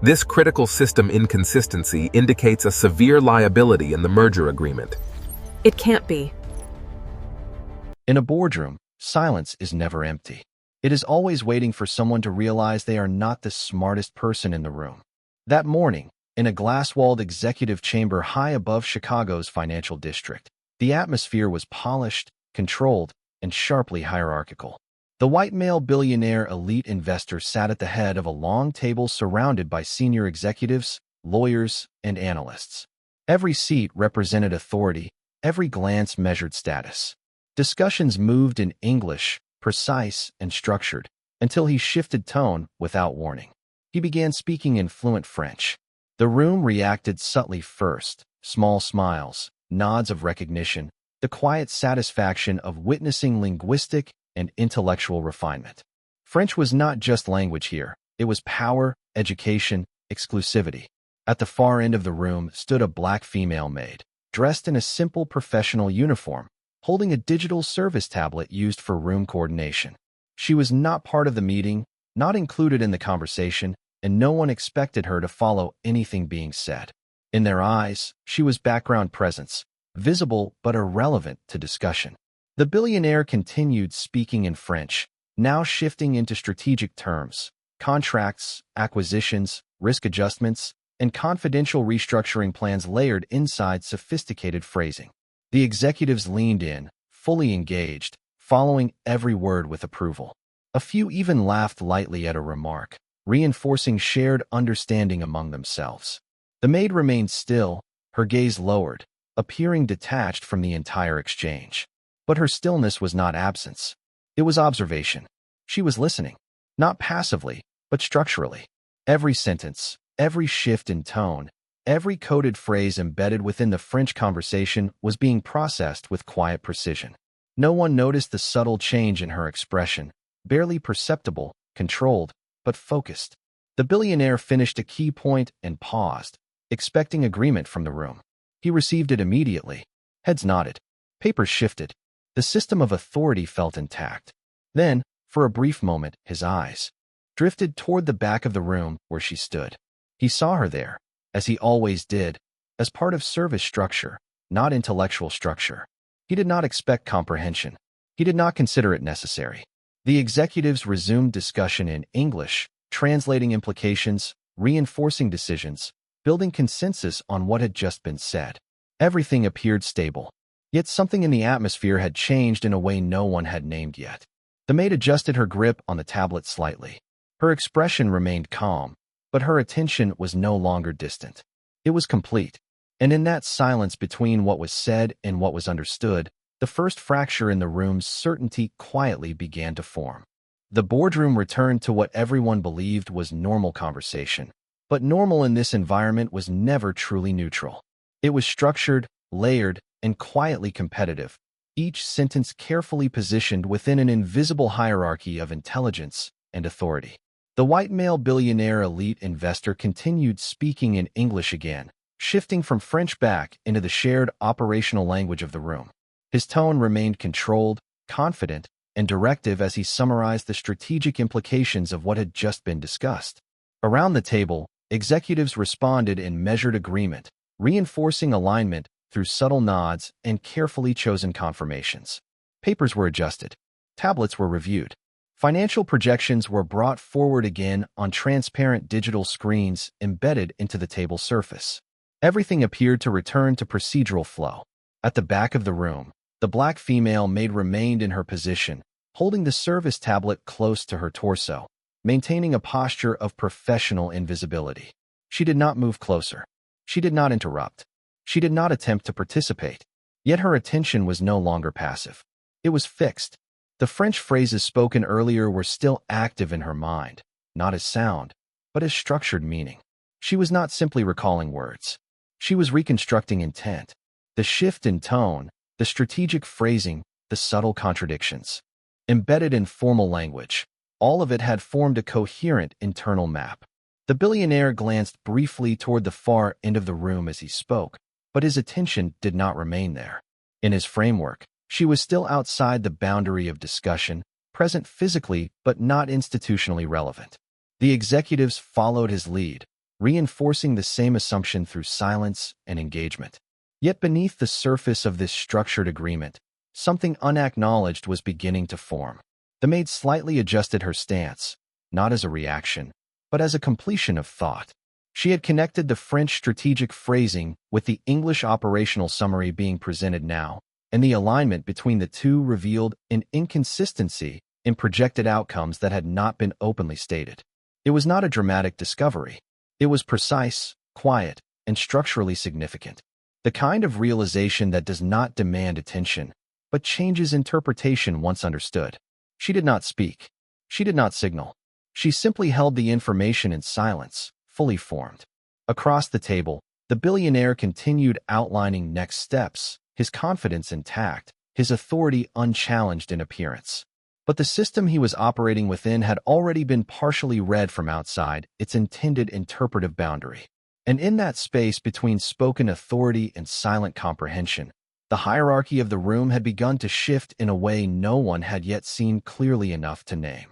This critical system inconsistency indicates a severe liability in the merger agreement. It can't be. In a boardroom, silence is never empty. It is always waiting for someone to realize they are not the smartest person in the room. That morning, in a glass-walled executive chamber high above Chicago's financial district, the atmosphere was polished, controlled, and sharply hierarchical. The white male billionaire elite investor sat at the head of a long table surrounded by senior executives, lawyers, and analysts. Every seat represented authority, every glance measured status. Discussions moved in English, precise and structured, until he shifted tone without warning. He began speaking in fluent French. The room reacted subtly first, small smiles, nods of recognition, the quiet satisfaction of witnessing linguistic and intellectual refinement. French was not just language here, it was power, education, exclusivity. At the far end of the room stood a black female maid, dressed in a simple professional uniform, holding a digital service tablet used for room coordination. She was not part of the meeting, not included in the conversation, and no one expected her to follow anything being said. In their eyes, she was background presence, visible but irrelevant to discussion. The billionaire continued speaking in French, now shifting into strategic terms, contracts, acquisitions, risk adjustments, and confidential restructuring plans layered inside sophisticated phrasing. The executives leaned in, fully engaged, following every word with approval. A few even laughed lightly at a remark, reinforcing shared understanding among themselves. The maid remained still, her gaze lowered, appearing detached from the entire exchange. But her stillness was not absence. It was observation. She was listening, not passively, but structurally. Every sentence, every shift in tone, every coded phrase embedded within the French conversation was being processed with quiet precision. No one noticed the subtle change in her expression, barely perceptible, controlled, but focused. The billionaire finished a key point and paused, expecting agreement from the room. He received it immediately. Heads nodded. Papers shifted. The system of authority felt intact. Then, for a brief moment, his eyes drifted toward the back of the room where she stood. He saw her there, as he always did, as part of service structure, not intellectual structure. He did not expect comprehension. He did not consider it necessary. The executives resumed discussion in English, translating implications, reinforcing decisions, building consensus on what had just been said. Everything appeared stable. Yet something in the atmosphere had changed in a way no one had named yet. The maid adjusted her grip on the tablet slightly. Her expression remained calm, but her attention was no longer distant. It was complete. And in that silence between what was said and what was understood, the first fracture in the room's certainty quietly began to form. The boardroom returned to what everyone believed was normal conversation. But normal in this environment was never truly neutral. It was structured, layered, and quietly competitive, each sentence carefully positioned within an invisible hierarchy of intelligence and authority. The white male billionaire elite investor continued speaking in English again, shifting from French back into the shared operational language of the room. His tone remained controlled, confident, and directive as he summarized the strategic implications of what had just been discussed. Around the table, executives responded in measured agreement, reinforcing alignment through subtle nods and carefully chosen confirmations. Papers were adjusted. Tablets were reviewed. Financial projections were brought forward again on transparent digital screens embedded into the table surface. Everything appeared to return to procedural flow. At the back of the room, the black female maid remained in her position, holding the service tablet close to her torso, maintaining a posture of professional invisibility. She did not move closer. She did not interrupt. She did not attempt to participate. Yet her attention was no longer passive. It was fixed. The French phrases spoken earlier were still active in her mind, not as sound, but as structured meaning. She was not simply recalling words. She was reconstructing intent. The shift in tone, the strategic phrasing, the subtle contradictions. Embedded in formal language, all of it had formed a coherent internal map. The billionaire glanced briefly toward the far end of the room as he spoke, but his attention did not remain there. In his framework, she was still outside the boundary of discussion, present physically but not institutionally relevant. The executives followed his lead, reinforcing the same assumption through silence and engagement. Yet beneath the surface of this structured agreement, something unacknowledged was beginning to form. The maid slightly adjusted her stance, not as a reaction, but as a completion of thought. She had connected the French strategic phrasing with the English operational summary being presented now, and the alignment between the two revealed an inconsistency in projected outcomes that had not been openly stated. It was not a dramatic discovery. It was precise, quiet, and structurally significant. The kind of realization that does not demand attention, but changes interpretation once understood. She did not speak. She did not signal. She simply held the information in silence, fully formed. Across the table, the billionaire continued outlining next steps, his confidence intact, his authority unchallenged in appearance. But the system he was operating within had already been partially read from outside its intended interpretive boundary. And in that space between spoken authority and silent comprehension, the hierarchy of the room had begun to shift in a way no one had yet seen clearly enough to name.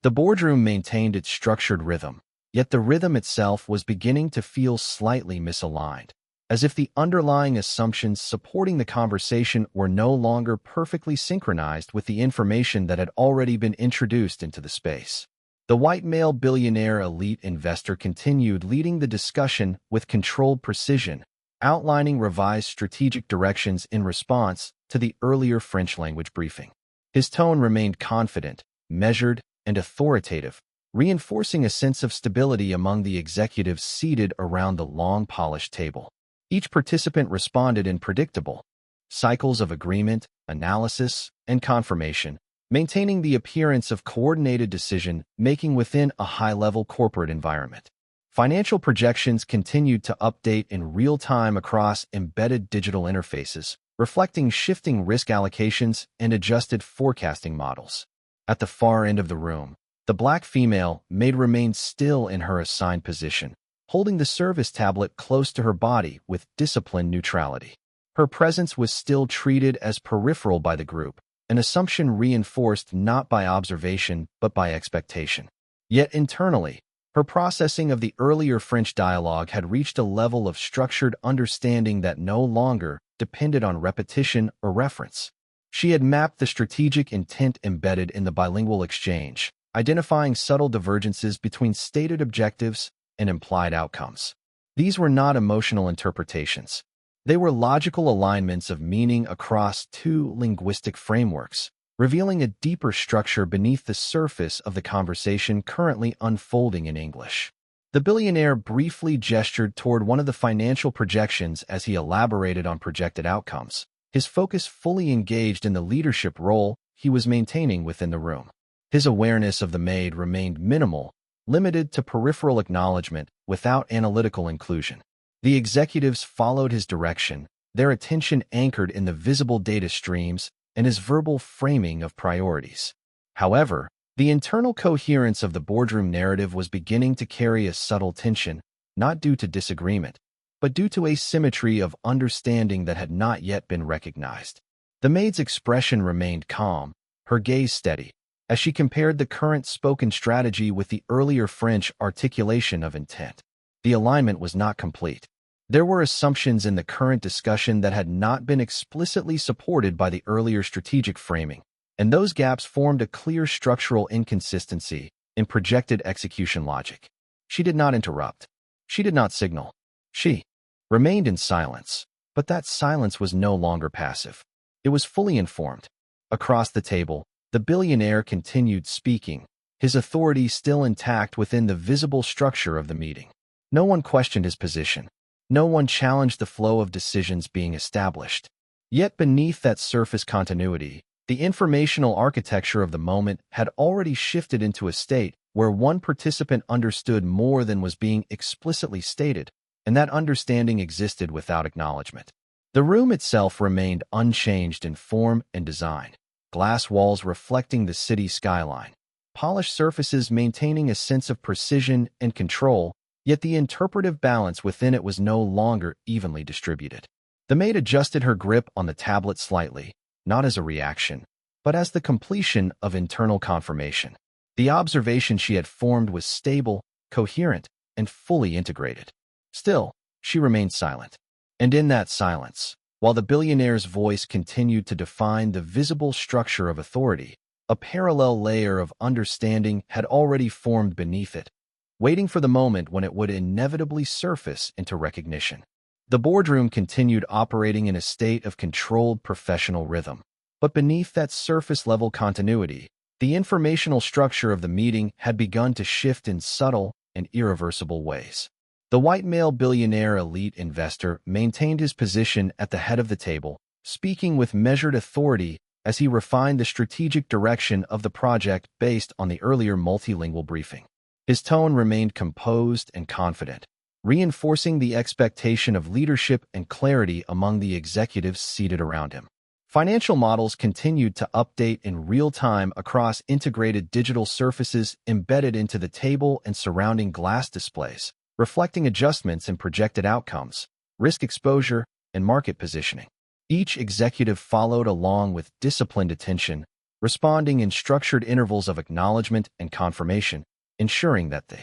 The boardroom maintained its structured rhythm, yet the rhythm itself was beginning to feel slightly misaligned, as if the underlying assumptions supporting the conversation were no longer perfectly synchronized with the information that had already been introduced into the space. The white male billionaire elite investor continued leading the discussion with controlled precision, outlining revised strategic directions in response to the earlier French language briefing. His tone remained confident, measured, and authoritative, reinforcing a sense of stability among the executives seated around the long polished table. Each participant responded in predictable cycles of agreement, analysis, and confirmation, maintaining the appearance of coordinated decision-making within a high-level corporate environment. Financial projections continued to update in real time across embedded digital interfaces, reflecting shifting risk allocations and adjusted forecasting models. At the far end of the room, the black female Maid remained still in her assigned position, holding the service tablet close to her body with disciplined neutrality. Her presence was still treated as peripheral by the group, an assumption reinforced not by observation but by expectation. Yet internally, her processing of the earlier French dialogue had reached a level of structured understanding that no longer depended on repetition or reference. She had mapped the strategic intent embedded in the bilingual exchange, identifying subtle divergences between stated objectives and implied outcomes. These were not emotional interpretations. They were logical alignments of meaning across two linguistic frameworks, revealing a deeper structure beneath the surface of the conversation currently unfolding in English. The billionaire briefly gestured toward one of the financial projections as he elaborated on projected outcomes, his focus fully engaged in the leadership role he was maintaining within the room. His awareness of the maid remained minimal, limited to peripheral acknowledgement without analytical inclusion. The executives followed his direction, their attention anchored in the visible data streams and his verbal framing of priorities. However, the internal coherence of the boardroom narrative was beginning to carry a subtle tension, not due to disagreement, but due to asymmetry of understanding that had not yet been recognized. The maid's expression remained calm, her gaze steady, as she compared the current spoken strategy with the earlier French articulation of intent. The alignment was not complete. There were assumptions in the current discussion that had not been explicitly supported by the earlier strategic framing, and those gaps formed a clear structural inconsistency in projected execution logic. She did not interrupt. She did not signal. She remained in silence, but that silence was no longer passive. It was fully informed. Across the table, the billionaire continued speaking, his authority still intact within the visible structure of the meeting. No one questioned his position. No one challenged the flow of decisions being established. Yet beneath that surface continuity, the informational architecture of the moment had already shifted into a state where one participant understood more than was being explicitly stated, and that understanding existed without acknowledgement. The room itself remained unchanged in form and design, glass walls reflecting the city skyline, polished surfaces maintaining a sense of precision and control, yet the interpretive balance within it was no longer evenly distributed. The maid adjusted her grip on the tablet slightly, not as a reaction, but as the completion of internal confirmation. The observation she had formed was stable, coherent, and fully integrated. Still, she remained silent. And in that silence, while the billionaire's voice continued to define the visible structure of authority, a parallel layer of understanding had already formed beneath it, waiting for the moment when it would inevitably surface into recognition. The boardroom continued operating in a state of controlled professional rhythm. But beneath that surface-level continuity, the informational structure of the meeting had begun to shift in subtle and irreversible ways. The white male billionaire elite investor maintained his position at the head of the table, speaking with measured authority as he refined the strategic direction of the project based on the earlier multilingual briefing. His tone remained composed and confident, reinforcing the expectation of leadership and clarity among the executives seated around him. Financial models continued to update in real time across integrated digital surfaces embedded into the table and surrounding glass displays, reflecting adjustments in projected outcomes, risk exposure, and market positioning. Each executive followed along with disciplined attention, responding in structured intervals of acknowledgement and confirmation, ensuring that the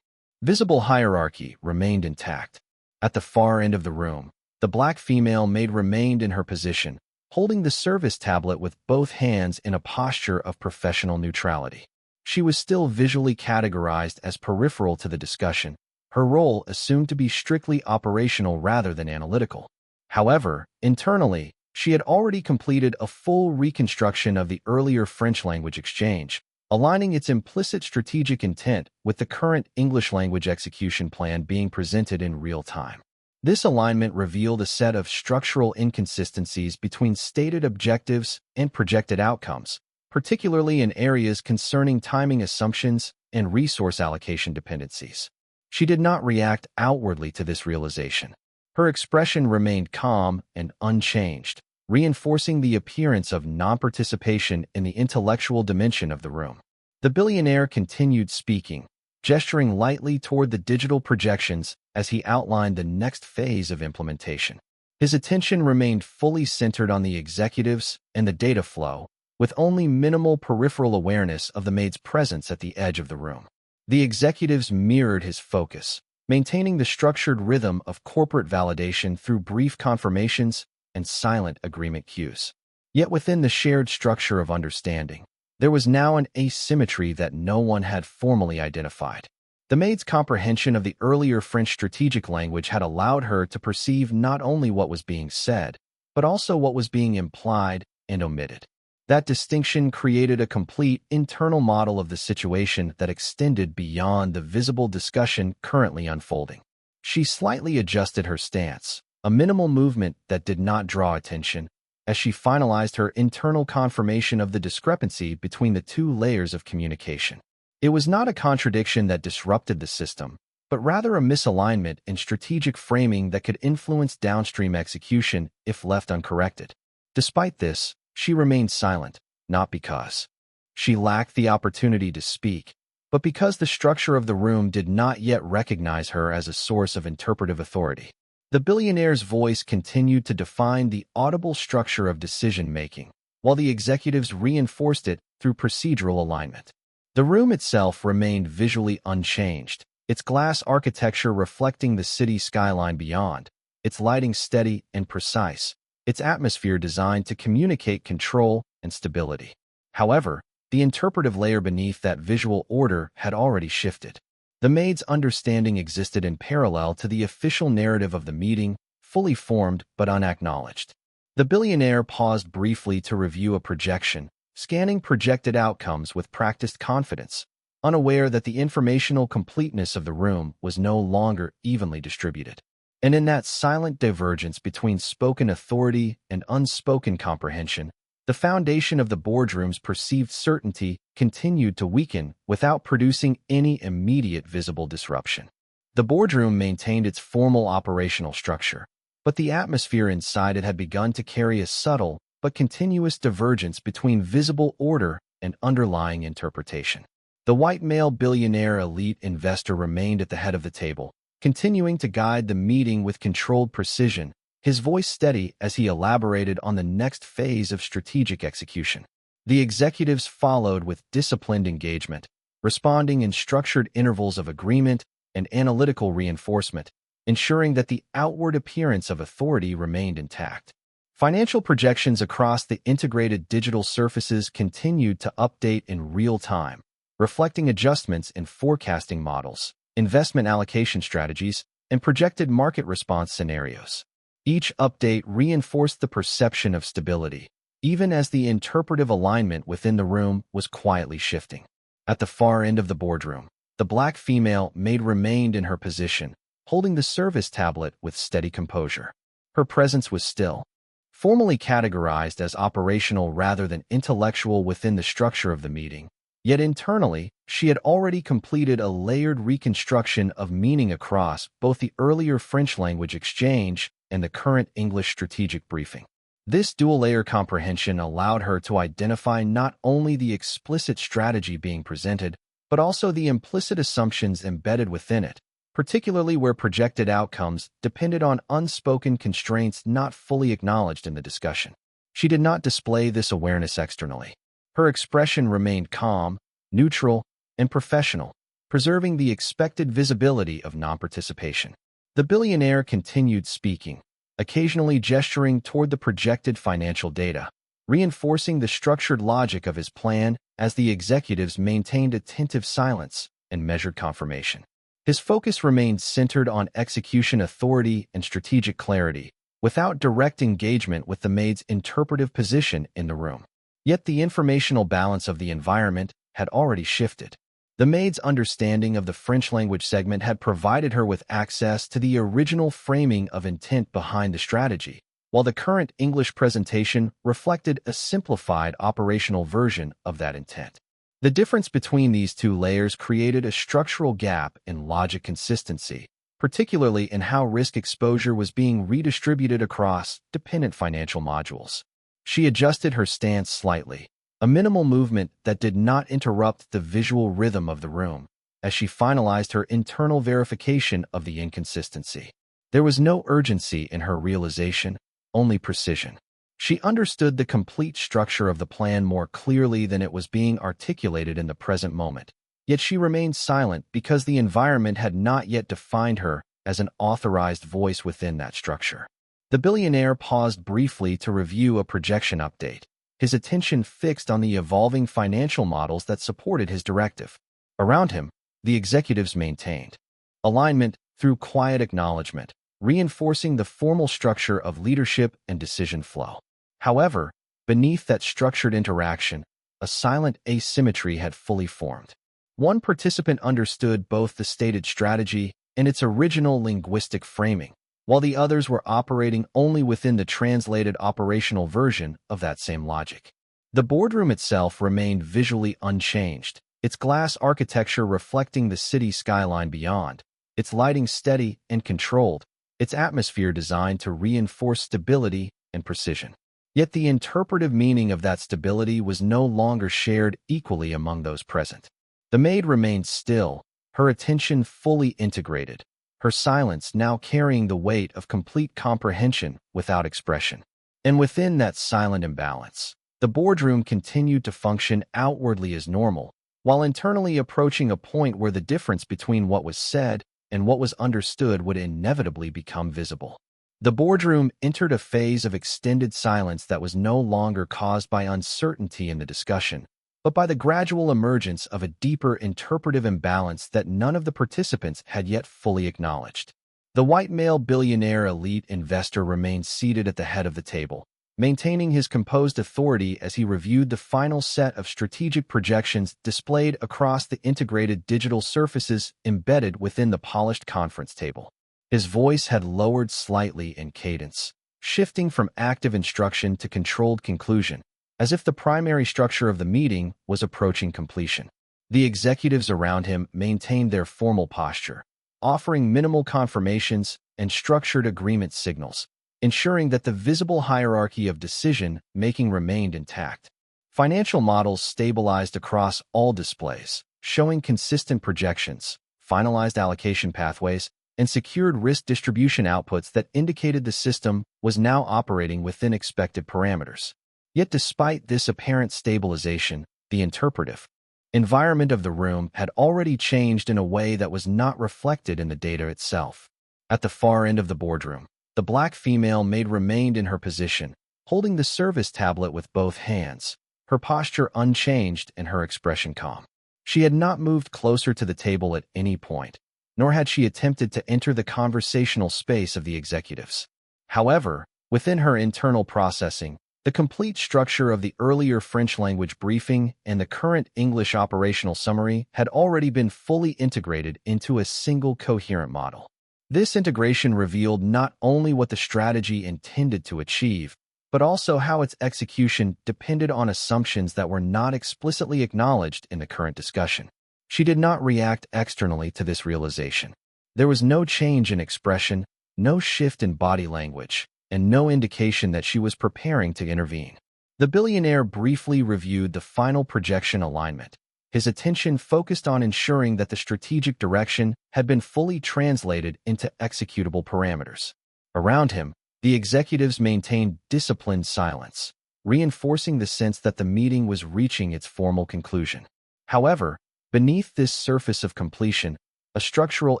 visible hierarchy remained intact. At the far end of the room, the black female maid remained in her position, holding the service tablet with both hands in a posture of professional neutrality. She was still visually categorized as peripheral to the discussion, her role assumed to be strictly operational rather than analytical. However, internally, she had already completed a full reconstruction of the earlier French language exchange, aligning its implicit strategic intent with the current English language execution plan being presented in real time. This alignment revealed a set of structural inconsistencies between stated objectives and projected outcomes, particularly in areas concerning timing assumptions and resource allocation dependencies. She did not react outwardly to this realization. Her expression remained calm and unchanged, reinforcing the appearance of non-participation in the intellectual dimension of the room. The billionaire continued speaking, gesturing lightly toward the digital projections as he outlined the next phase of implementation. His attention remained fully centered on the executives and the data flow, with only minimal peripheral awareness of the maid's presence at the edge of the room. The executives mirrored his focus, maintaining the structured rhythm of corporate validation through brief confirmations and silent agreement cues. Yet within the shared structure of understanding, there was now an asymmetry that no one had formally identified. The maid's comprehension of the earlier French strategic language had allowed her to perceive not only what was being said, but also what was being implied and omitted. That distinction created a complete internal model of the situation that extended beyond the visible discussion currently unfolding. She slightly adjusted her stance, a minimal movement that did not draw attention, as she finalized her internal confirmation of the discrepancy between the two layers of communication. It was not a contradiction that disrupted the system, but rather a misalignment in strategic framing that could influence downstream execution if left uncorrected. Despite this, she remained silent, not because she lacked the opportunity to speak, but because the structure of the room did not yet recognize her as a source of interpretive authority. The billionaire's voice continued to define the audible structure of decision-making, while the executives reinforced it through procedural alignment. The room itself remained visually unchanged, its glass architecture reflecting the city skyline beyond, its lighting steady and precise, its atmosphere designed to communicate control and stability. However, the interpretive layer beneath that visual order had already shifted. The maid's understanding existed in parallel to the official narrative of the meeting, fully formed but unacknowledged. The billionaire paused briefly to review a projection, scanning projected outcomes with practiced confidence, unaware that the informational completeness of the room was no longer evenly distributed. And in that silent divergence between spoken authority and unspoken comprehension, the foundation of the boardroom's perceived certainty continued to weaken without producing any immediate visible disruption. The boardroom maintained its formal operational structure, but the atmosphere inside it had begun to carry a subtle but continuous divergence between visible order and underlying interpretation. The white male billionaire elite investor remained at the head of the table, continuing to guide the meeting with controlled precision, his voice steady as he elaborated on the next phase of strategic execution. The executives followed with disciplined engagement, responding in structured intervals of agreement and analytical reinforcement, ensuring that the outward appearance of authority remained intact. Financial projections across the integrated digital surfaces continued to update in real time, reflecting adjustments in forecasting models, investment allocation strategies, and projected market response scenarios. Each update reinforced the perception of stability, even as the interpretive alignment within the room was quietly shifting. At the far end of the boardroom, the black female Maid remained in her position, holding the service tablet with steady composure. Her presence was still, formally categorized as operational rather than intellectual within the structure of the meeting. Yet internally, she had already completed a layered reconstruction of meaning across both the earlier French language exchange and the current English strategic briefing. This dual-layer comprehension allowed her to identify not only the explicit strategy being presented, but also the implicit assumptions embedded within it, particularly where projected outcomes depended on unspoken constraints not fully acknowledged in the discussion. She did not display this awareness externally. Her expression remained calm, neutral, and professional, preserving the expected visibility of non-participation. The billionaire continued speaking, occasionally gesturing toward the projected financial data, reinforcing the structured logic of his plan as the executives maintained attentive silence and measured confirmation. His focus remained centered on execution authority and strategic clarity, without direct engagement with the maid's interpretive position in the room. Yet the informational balance of the environment had already shifted. The maid's understanding of the French language segment had provided her with access to the original framing of intent behind the strategy, while the current English presentation reflected a simplified operational version of that intent. The difference between these two layers created a structural gap in logic consistency, particularly in how risk exposure was being redistributed across dependent financial modules. She adjusted her stance slightly, a minimal movement that did not interrupt the visual rhythm of the room, as she finalized her internal verification of the inconsistency. There was no urgency in her realization, only precision. She understood the complete structure of the plan more clearly than it was being articulated in the present moment. Yet she remained silent because the environment had not yet defined her as an authorized voice within that structure. The billionaire paused briefly to review a projection update, his attention fixed on the evolving financial models that supported his directive. Around him, the executives maintained alignment through quiet acknowledgement, reinforcing the formal structure of leadership and decision flow. However, beneath that structured interaction, a silent asymmetry had fully formed. One participant understood both the stated strategy and its original linguistic framing, while the others were operating only within the translated operational version of that same logic. The boardroom itself remained visually unchanged, its glass architecture reflecting the city skyline beyond, its lighting steady and controlled, its atmosphere designed to reinforce stability and precision. Yet the interpretive meaning of that stability was no longer shared equally among those present. The maid remained still, her attention fully integrated, her silence now carrying the weight of complete comprehension without expression. And within that silent imbalance, the boardroom continued to function outwardly as normal, while internally approaching a point where the difference between what was said and what was understood would inevitably become visible. The boardroom entered a phase of extended silence that was no longer caused by uncertainty in the discussion, but by the gradual emergence of a deeper interpretive imbalance that none of the participants had yet fully acknowledged. The white male billionaire elite investor remained seated at the head of the table, maintaining his composed authority as he reviewed the final set of strategic projections displayed across the integrated digital surfaces embedded within the polished conference table. His voice had lowered slightly in cadence, shifting from active instruction to controlled conclusion, as if the primary structure of the meeting was approaching completion. The executives around him maintained their formal posture, offering minimal confirmations and structured agreement signals, ensuring that the visible hierarchy of decision-making remained intact. Financial models stabilized across all displays, showing consistent projections, finalized allocation pathways, and secured risk distribution outputs that indicated the system was now operating within expected parameters. Yet despite this apparent stabilization, the interpretive environment of the room had already changed in a way that was not reflected in the data itself. At the far end of the boardroom, the black female maid remained in her position, holding the service tablet with both hands, her posture unchanged and her expression calm. She had not moved closer to the table at any point, nor had she attempted to enter the conversational space of the executives. However, within her internal processing, the complete structure of the earlier French language briefing and the current English operational summary had already been fully integrated into a single coherent model. This integration revealed not only what the strategy intended to achieve, but also how its execution depended on assumptions that were not explicitly acknowledged in the current discussion. She did not react externally to this realization. There was no change in expression, no shift in body language, and no indication that she was preparing to intervene. The billionaire briefly reviewed the final projection alignment, his attention focused on ensuring that the strategic direction had been fully translated into executable parameters. Around him, the executives maintained disciplined silence, reinforcing the sense that the meeting was reaching its formal conclusion. However, beneath this surface of completion, a structural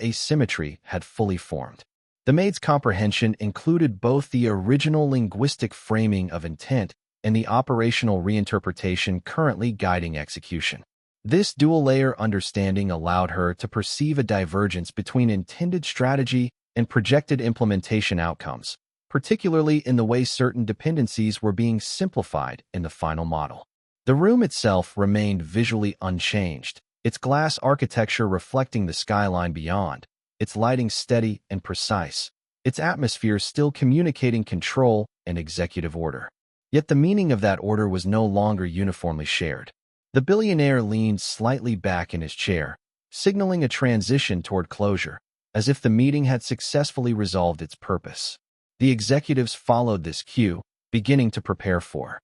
asymmetry had fully formed. The maid's comprehension included both the original linguistic framing of intent and the operational reinterpretation currently guiding execution. This dual-layer understanding allowed her to perceive a divergence between intended strategy and projected implementation outcomes, particularly in the way certain dependencies were being simplified in the final model. The room itself remained visually unchanged, its glass architecture reflecting the skyline beyond, its lighting steady and precise, its atmosphere still communicating control and executive order. Yet the meaning of that order was no longer uniformly shared. The billionaire leaned slightly back in his chair, signaling a transition toward closure, as if the meeting had successfully resolved its purpose. The executives followed this cue, beginning to prepare for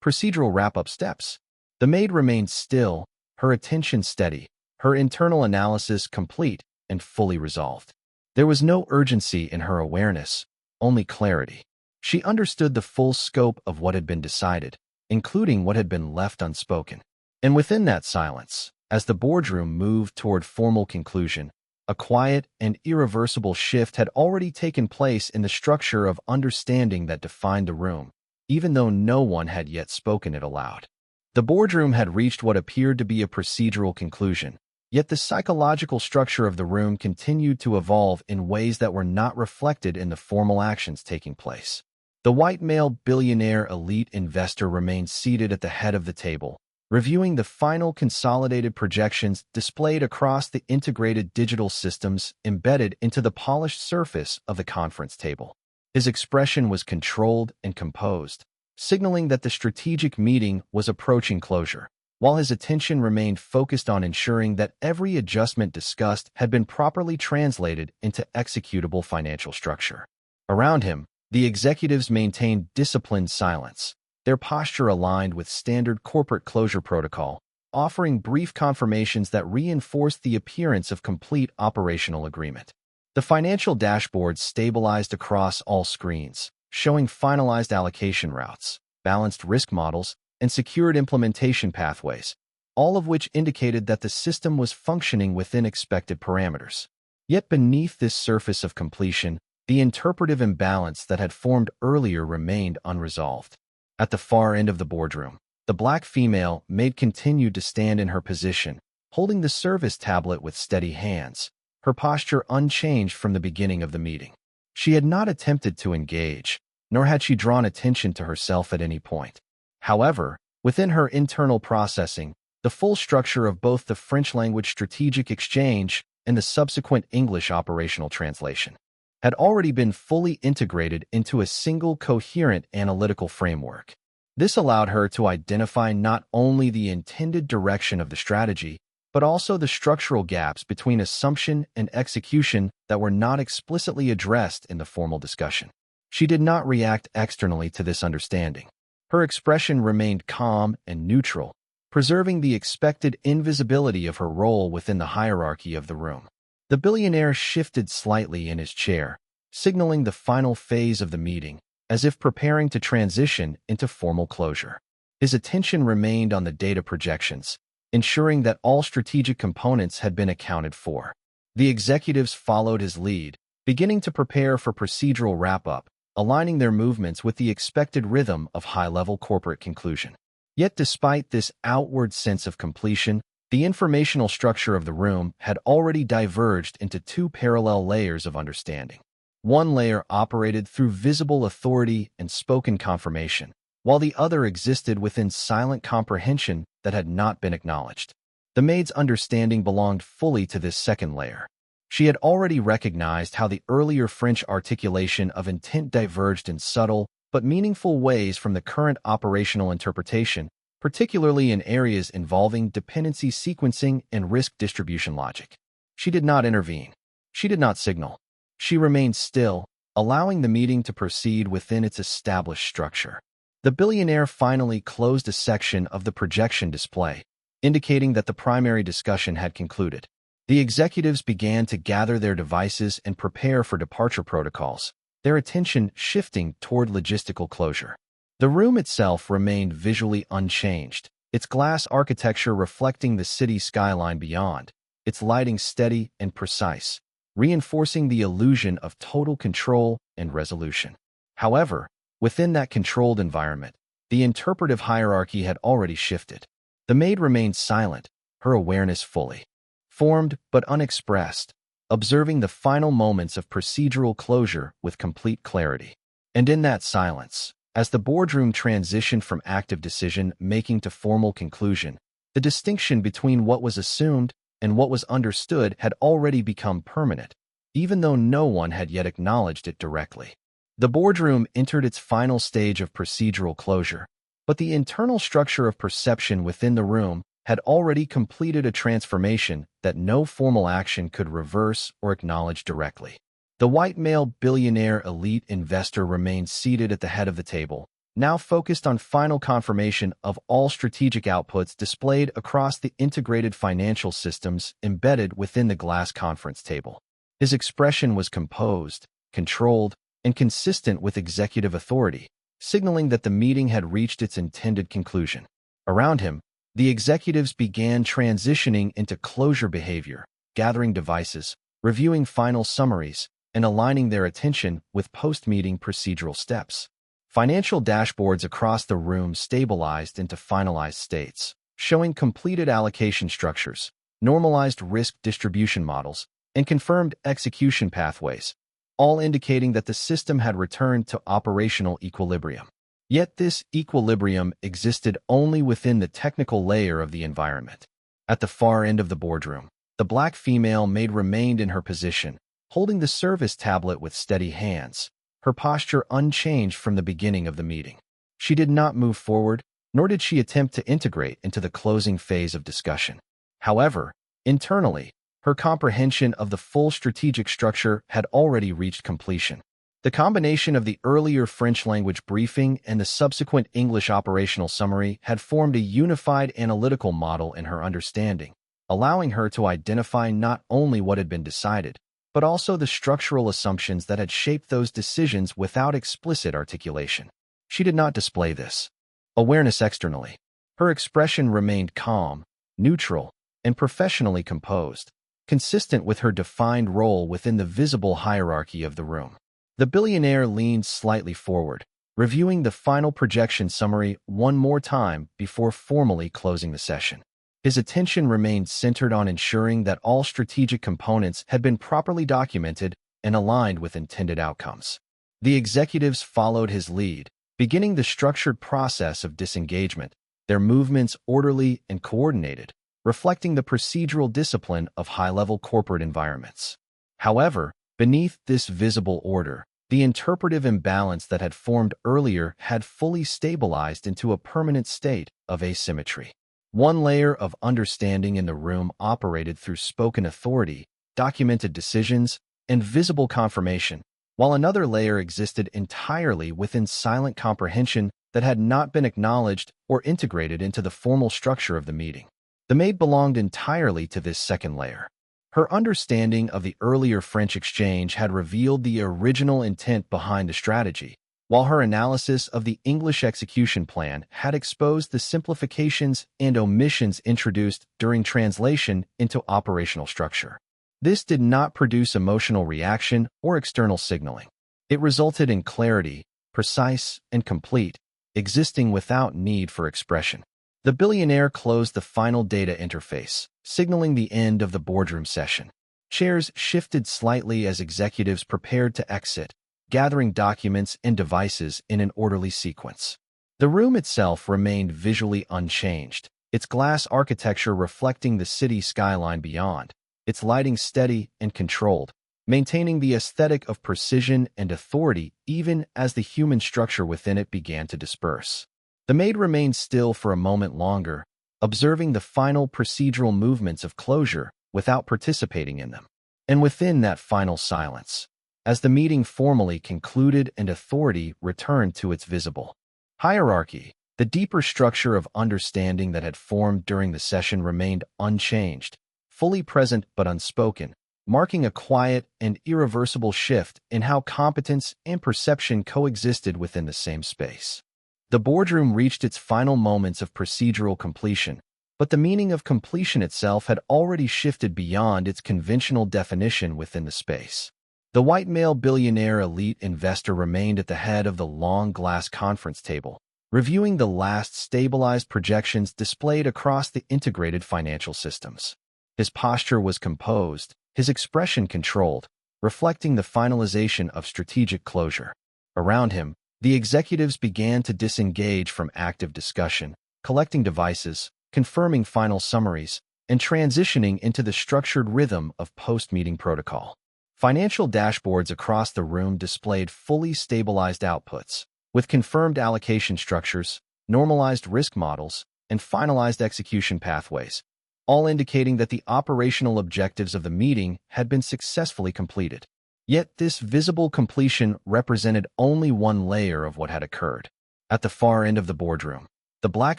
procedural wrap-up steps. The maid remained still, her attention steady, her internal analysis complete and fully resolved. There was no urgency in her awareness, only clarity. She understood the full scope of what had been decided, including what had been left unspoken. And within that silence, as the boardroom moved toward formal conclusion, a quiet and irreversible shift had already taken place in the structure of understanding that defined the room, even though no one had yet spoken it aloud. The boardroom had reached what appeared to be a procedural conclusion, yet the psychological structure of the room continued to evolve in ways that were not reflected in the formal actions taking place. The white male billionaire elite investor remained seated at the head of the table, reviewing the final consolidated projections displayed across the integrated digital systems embedded into the polished surface of the conference table. His expression was controlled and composed, signaling that the strategic meeting was approaching closure, while his attention remained focused on ensuring that every adjustment discussed had been properly translated into executable financial structure. Around him, the executives maintained disciplined silence, their posture aligned with standard corporate closure protocol, offering brief confirmations that reinforced the appearance of complete operational agreement. The financial dashboard stabilized across all screens, showing finalized allocation routes, balanced risk models, and secured implementation pathways, all of which indicated that the system was functioning within expected parameters. Yet beneath this surface of completion, the interpretive imbalance that had formed earlier remained unresolved. At the far end of the boardroom, the black female maid continued to stand in her position, holding the service tablet with steady hands, her posture unchanged from the beginning of the meeting. She had not attempted to engage, nor had she drawn attention to herself at any point. However, within her internal processing, the full structure of both the French language strategic exchange and the subsequent English operational translation had already been fully integrated into a single coherent analytical framework. This allowed her to identify not only the intended direction of the strategy, but also the structural gaps between assumption and execution that were not explicitly addressed in the formal discussion. She did not react externally to this understanding. Her expression remained calm and neutral, preserving the expected invisibility of her role within the hierarchy of the room. The billionaire shifted slightly in his chair, signaling the final phase of the meeting, as if preparing to transition into formal closure. His attention remained on the data projections, ensuring that all strategic components had been accounted for. The executives followed his lead, beginning to prepare for procedural wrap-up, aligning their movements with the expected rhythm of high-level corporate conclusion. Yet despite this outward sense of completion, the informational structure of the room had already diverged into two parallel layers of understanding. One layer operated through visible authority and spoken confirmation, while the other existed within silent comprehension that had not been acknowledged. The maid's understanding belonged fully to this second layer. She had already recognized how the earlier French articulation of intent diverged in subtle but meaningful ways from the current operational interpretation, particularly in areas involving dependency sequencing and risk distribution logic. She did not intervene. She did not signal. She remained still, allowing the meeting to proceed within its established structure. The billionaire finally closed a section of the projection display, indicating that the primary discussion had concluded. The executives began to gather their devices and prepare for departure protocols, their attention shifting toward logistical closure. The room itself remained visually unchanged, its glass architecture reflecting the city skyline beyond, its lighting steady and precise, reinforcing the illusion of total control and resolution. However, within that controlled environment, the interpretive hierarchy had already shifted. The maid remained silent, her awareness fully formed but unexpressed, observing the final moments of procedural closure with complete clarity. And in that silence, as the boardroom transitioned from active decision-making to formal conclusion, the distinction between what was assumed and what was understood had already become permanent, even though no one had yet acknowledged it directly. The boardroom entered its final stage of procedural closure, but the internal structure of perception within the room had already completed a transformation that no formal action could reverse or acknowledge directly. The white male billionaire elite investor remained seated at the head of the table, now focused on final confirmation of all strategic outputs displayed across the integrated financial systems embedded within the glass conference table. His expression was composed, controlled, and consistent with executive authority, signaling that the meeting had reached its intended conclusion. Around him, the executives began transitioning into closure behavior, gathering devices, reviewing final summaries, and aligning their attention with post-meeting procedural steps. Financial dashboards across the room stabilized into finalized states, showing completed allocation structures, normalized risk distribution models, and confirmed execution pathways, all indicating that the system had returned to operational equilibrium. Yet this equilibrium existed only within the technical layer of the environment. At the far end of the boardroom, the black female maid remained in her position, holding the service tablet with steady hands, her posture unchanged from the beginning of the meeting. She did not move forward, nor did she attempt to integrate into the closing phase of discussion. However, internally, her comprehension of the full strategic structure had already reached completion. The combination of the earlier French language briefing and the subsequent English operational summary had formed a unified analytical model in her understanding, allowing her to identify not only what had been decided, but also the structural assumptions that had shaped those decisions without explicit articulation. She did not display this awareness externally. Her expression remained calm, neutral, and professionally composed, consistent with her defined role within the visible hierarchy of the room. The billionaire leaned slightly forward, reviewing the final projection summary one more time before formally closing the session. His attention remained centered on ensuring that all strategic components had been properly documented and aligned with intended outcomes. The executives followed his lead, beginning the structured process of disengagement, their movements orderly and coordinated, reflecting the procedural discipline of high-level corporate environments. However, beneath this visible order, the interpretive imbalance that had formed earlier had fully stabilized into a permanent state of asymmetry. One layer of understanding in the room operated through spoken authority, documented decisions, and visible confirmation, while another layer existed entirely within silent comprehension that had not been acknowledged or integrated into the formal structure of the meeting. The maid belonged entirely to this second layer. Her understanding of the earlier French exchange had revealed the original intent behind the strategy, while her analysis of the English execution plan had exposed the simplifications and omissions introduced during translation into operational structure. This did not produce emotional reaction or external signaling. It resulted in clarity, precise and complete, existing without need for expression. The billionaire closed the final data interface, signaling the end of the boardroom session. Chairs shifted slightly as executives prepared to exit, gathering documents and devices in an orderly sequence. The room itself remained visually unchanged, its glass architecture reflecting the city skyline beyond, its lighting steady and controlled, maintaining the aesthetic of precision and authority even as the human structure within it began to disperse. The maid remained still for a moment longer, observing the final procedural movements of closure without participating in them. And within that final silence, as the meeting formally concluded and authority returned to its visible hierarchy, the deeper structure of understanding that had formed during the session remained unchanged, fully present but unspoken, marking a quiet and irreversible shift in how competence and perception coexisted within the same space. The boardroom reached its final moments of procedural completion, but the meaning of completion itself had already shifted beyond its conventional definition within the space. The white male billionaire elite investor remained at the head of the long glass conference table, reviewing the last stabilized projections displayed across the integrated financial systems. His posture was composed, his expression controlled, reflecting the finalization of strategic closure. Around him, the executives began to disengage from active discussion, collecting devices, confirming final summaries, and transitioning into the structured rhythm of post-meeting protocol. Financial dashboards across the room displayed fully stabilized outputs, with confirmed allocation structures, normalized risk models, and finalized execution pathways, all indicating that the operational objectives of the meeting had been successfully completed. Yet this visible completion represented only one layer of what had occurred. At the far end of the boardroom, the black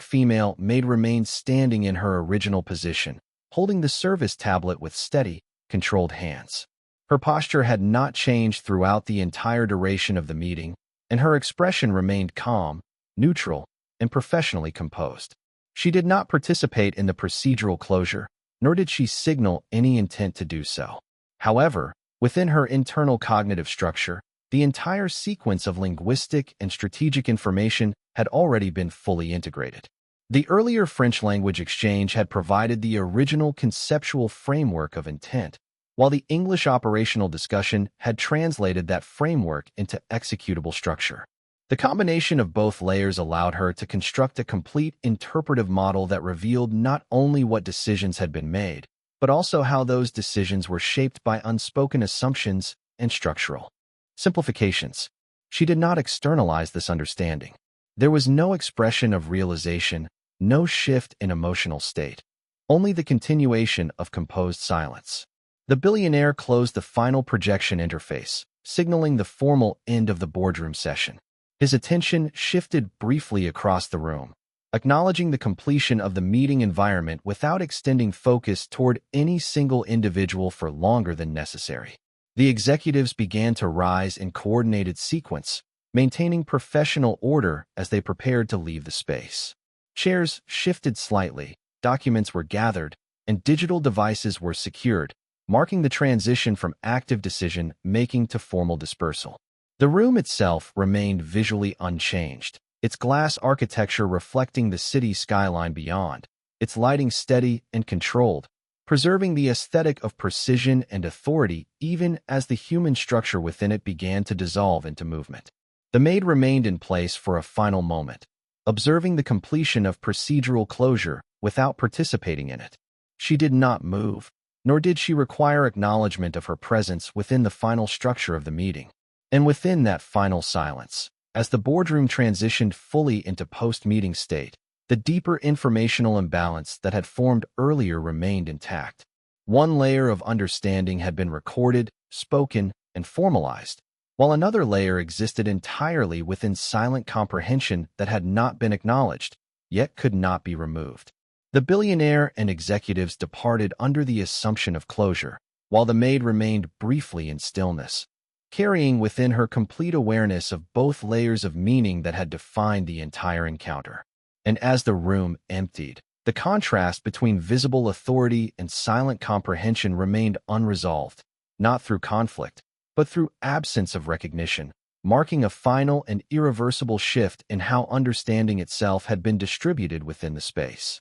female maid remained standing in her original position, holding the service tablet with steady, controlled hands. Her posture had not changed throughout the entire duration of the meeting, and her expression remained calm, neutral, and professionally composed. She did not participate in the procedural closure, nor did she signal any intent to do so. However, within her internal cognitive structure, the entire sequence of linguistic and strategic information had already been fully integrated. The earlier French language exchange had provided the original conceptual framework of intent, while the English operational discussion had translated that framework into executable structure. The combination of both layers allowed her to construct a complete interpretive model that revealed not only what decisions had been made, but also how those decisions were shaped by unspoken assumptions and structural simplifications. She did not externalize this understanding. There was no expression of realization, no shift in emotional state, only the continuation of composed silence. The billionaire closed the final projection interface, signaling the formal end of the boardroom session. His attention shifted briefly across the room, acknowledging the completion of the meeting environment without extending focus toward any single individual for longer than necessary. The executives began to rise in coordinated sequence, maintaining professional order as they prepared to leave the space. Chairs shifted slightly, documents were gathered, and digital devices were secured, marking the transition from active decision-making to formal dispersal. The room itself remained visually unchanged, its glass architecture reflecting the city skyline beyond, its lighting steady and controlled, preserving the aesthetic of precision and authority even as the human structure within it began to dissolve into movement. The maid remained in place for a final moment, observing the completion of procedural closure without participating in it. She did not move, nor did she require acknowledgement of her presence within the final structure of the meeting. And within that final silence, as the boardroom transitioned fully into post-meeting state, the deeper informational imbalance that had formed earlier remained intact. One layer of understanding had been recorded, spoken, and formalized, while another layer existed entirely within silent comprehension that had not been acknowledged, yet could not be removed. The billionaire and executives departed under the assumption of closure, while the maid remained briefly in stillness, carrying within her complete awareness of both layers of meaning that had defined the entire encounter. And as the room emptied, the contrast between visible authority and silent comprehension remained unresolved, not through conflict, but through absence of recognition, marking a final and irreversible shift in how understanding itself had been distributed within the space.